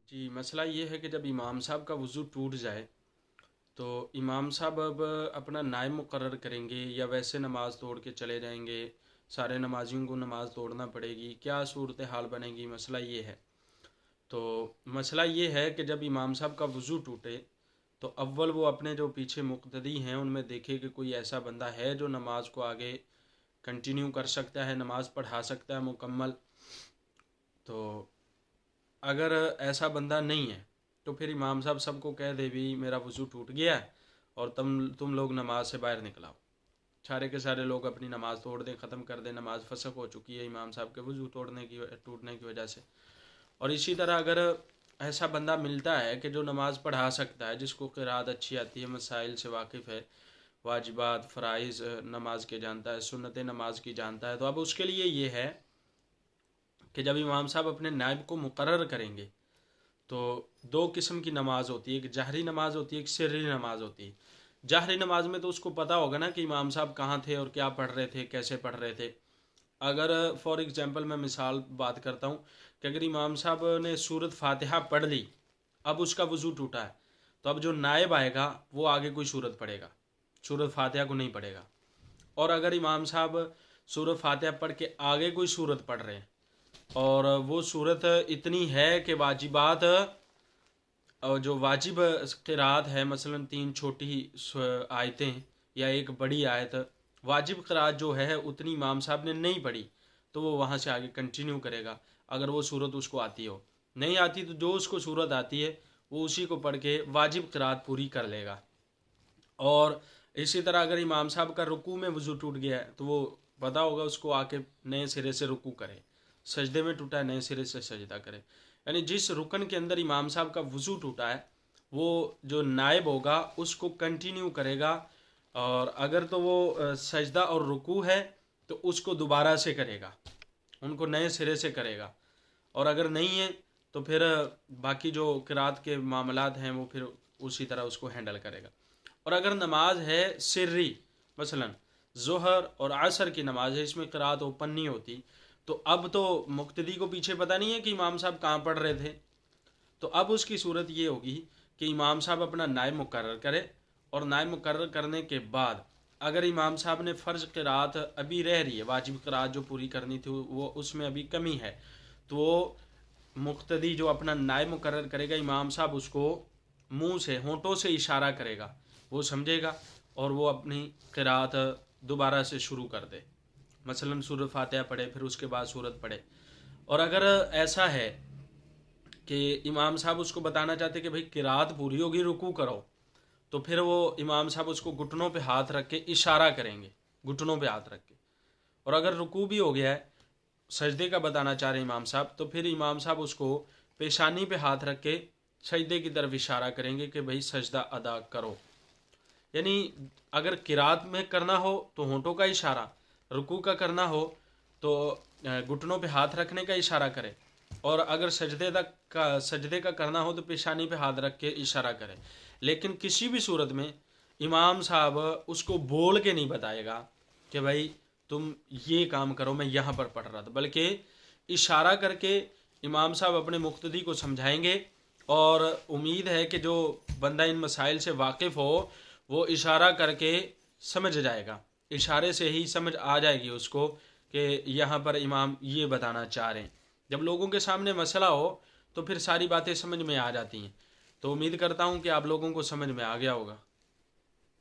جی، مسئلہ یہ ہے کہ جب امام صاحب کا وضو ٹوٹ جائے تو امام صاحب اب اپنا نائب مقرر کریں گے یا ویسے نماز توڑ کے چلے جائیں گے؟ سارے نمازیوں کو نماز توڑنا پڑے گی؟ کیا صورتحال بنے گی؟ مسئلہ یہ ہے۔ تو مسئلہ یہ ہے کہ جب امام صاحب کا وضو ٹوٹے تو اول وہ اپنے جو پیچھے مقتدی ہیں ان میں دیکھے کہ کوئی ایسا بندہ ہے جو نماز کو آگے کنٹینیو کر سکتا ہے، نماز پڑھا سکتا ہے مکمل۔ تو اگر ایسا بندہ نہیں ہے تو پھر امام صاحب سب کو کہہ دے بھی میرا وضو ٹوٹ گیا ہے اور تم لوگ نماز سے باہر نکلاؤ۔ سارے کے سارے لوگ اپنی نماز توڑ دیں، ختم کر دیں، نماز فسخ ہو چکی ہے امام صاحب کے وضو ٹوٹنے کی وجہ سے۔ اور اسی طرح اگر ایسا بندہ ملتا ہے کہ جو نماز پڑھا سکتا ہے، جس کو قرات اچھی آتی ہے، مسائل سے واقف ہے، واجبات فرائض نماز کے جانتا ہے، سنت نماز کی جانتا ہے، تو اب اس کے لیے یہ ہے کہ جب امام صاحب اپنے نائب کو مقرر کریں گے تو دو قسم کی نماز ہوتی ہے، ایک جہری نماز ہوتی ہے، ایک سری نماز ہوتی ہے۔ جہری نماز میں تو اس کو پتہ ہوگا نا کہ امام صاحب کہاں تھے اور کیا پڑھ رہے تھے، کیسے پڑھ رہے تھے۔ اگر فار ایگزامپل میں مثال بات کرتا ہوں کہ اگر امام صاحب نے سورت فاتحہ پڑھ لی، اب اس کا وضو ٹوٹا ہے، تو اب جو نائب آئے گا وہ آگے کوئی سورت پڑھے گا، سورت فاتحہ کو نہیں پڑھے گا۔ اور اگر امام صاحب سورت فاتحہ پڑھ کے آگے کوئی سورت پڑھ رہے ہیں اور وہ صورت اتنی ہے کہ واجبات اور جو واجب قرات ہے، مثلا 3 چھوٹی آیتیں یا ایک بڑی آیت، واجب قرات جو ہے اتنی امام صاحب نے نہیں پڑھی تو وہ وہاں سے آگے کنٹینیو کرے گا اگر وہ صورت اس کو آتی ہو۔ نہیں آتی تو جو اس کو صورت آتی ہے وہ اسی کو پڑھ کے واجب قرات پوری کر لے گا۔ اور اسی طرح اگر امام صاحب کا رکوع میں وضو ٹوٹ گیا ہے تو وہ پتہ ہوگا اس کو آ کے نئے سرے سے رکوع کرے، سجدے میں ٹوٹا ہے نئے سرے سے سجدہ کرے۔ یعنی جس رکن کے اندر امام صاحب کا وضو ٹوٹا ہے وہ جو نائب ہوگا اس کو کنٹینیو کرے گا، اور اگر تو وہ سجدہ اور رکوع ہے تو اس کو دوبارہ سے کرے گا، ان کو نئے سرے سے کرے گا۔ اور اگر نہیں ہے تو پھر باقی جو قرات کے معاملات ہیں وہ پھر اسی طرح اس کو ہینڈل کرے گا۔ اور اگر نماز ہے سری، مثلا ظہر اور عصر کی نماز ہے، اس میں قرات اوپن نہیں ہوتی، تو اب تو مقتدی کو پیچھے پتہ نہیں ہے کہ امام صاحب کہاں پڑھ رہے تھے، تو اب اس کی صورت یہ ہوگی کہ امام صاحب اپنا نائب مقرر کرے، اور نائب مقرر کرنے کے بعد اگر امام صاحب نے فرض قرات ابھی رہ رہی ہے، واجب قرات جو پوری کرنی تھی وہ اس میں ابھی کمی ہے، تو وہ مقتدی جو اپنا نائب مقرر کرے گا، امام صاحب اس کو منہ سے ہونٹوں سے اشارہ کرے گا، وہ سمجھے گا اور وہ اپنی قرات دوبارہ سے شروع کر دے، مثلا سورۃ فاتحہ پڑھے پھر اس کے بعد سورت پڑھے۔ اور اگر ایسا ہے کہ امام صاحب اس کو بتانا چاہتے کہ بھئی قرات پوری ہوگی رکوع کرو، تو پھر وہ امام صاحب اس کو گھٹنوں پہ ہاتھ رکھ کے اشارہ کریں گے، گھٹنوں پہ ہاتھ رکھ کے۔ اور اگر رکوع بھی ہو گیا ہے، سجدے کا بتانا چاہ رہے ہیں امام صاحب، تو پھر امام صاحب اس کو پیشانی پہ ہاتھ رکھ کے سجدے کی طرف اشارہ کریں گے کہ بھئی سجدہ ادا کرو۔ یعنی اگر قرات میں کرنا ہو تو ہونٹوں کا اشارہ، رکوع کا کرنا ہو تو گھٹنوں پہ ہاتھ رکھنے کا اشارہ کرے، اور اگر سجدے کا کرنا ہو تو پیشانی پہ ہاتھ رکھ کے اشارہ کرے۔ لیکن کسی بھی صورت میں امام صاحب اس کو بول کے نہیں بتائے گا کہ بھائی تم یہ کام کرو، میں یہاں پر پڑھ رہا تھا، بلکہ اشارہ کر کے امام صاحب اپنے مقتدی کو سمجھائیں گے۔ اور امید ہے کہ جو بندہ ان مسائل سے واقف ہو وہ اشارہ کر کے سمجھ جائے گا، اشارے سے ہی سمجھ آ جائے گی اس کو کہ یہاں پر امام یہ بتانا چاہ رہے ہیں۔ جب لوگوں کے سامنے مسئلہ ہو تو پھر ساری باتیں سمجھ میں آ جاتی ہیں۔ تو امید کرتا ہوں کہ آپ لوگوں کو سمجھ میں آ گیا ہوگا۔